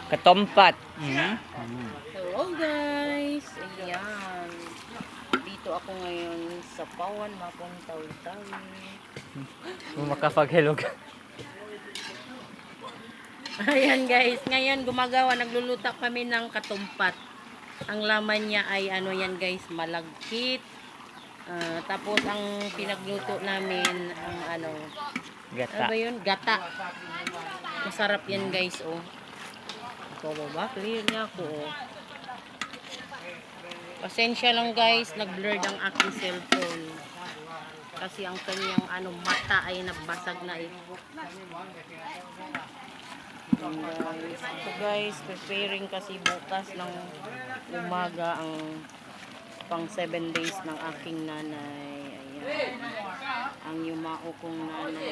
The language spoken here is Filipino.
Katompat. Hello guys! Ayan. Dito ako ngayon sa Pawan, Mapong Tawi-Tawi. Makapag-hello ka. Ayan guys, ngayon nagluluto kami ng katumpat. Ang laman niya ay ano yan guys, malagkit. Tapos ang pinagluto namin, ang ano Gata. ba yun? Gata. Masarap yan guys, oh. Ito ba? Clear niya ako, oh. Pasensya lang guys, nag-blurred ang aking cellphone. Kasi ang kanyang mata ay nabasag na eh. Guys. So guys, preparing kasi bukas ng umaga ang pang 7 days ng aking nanay. Ayan. Ang yumao kong nanay.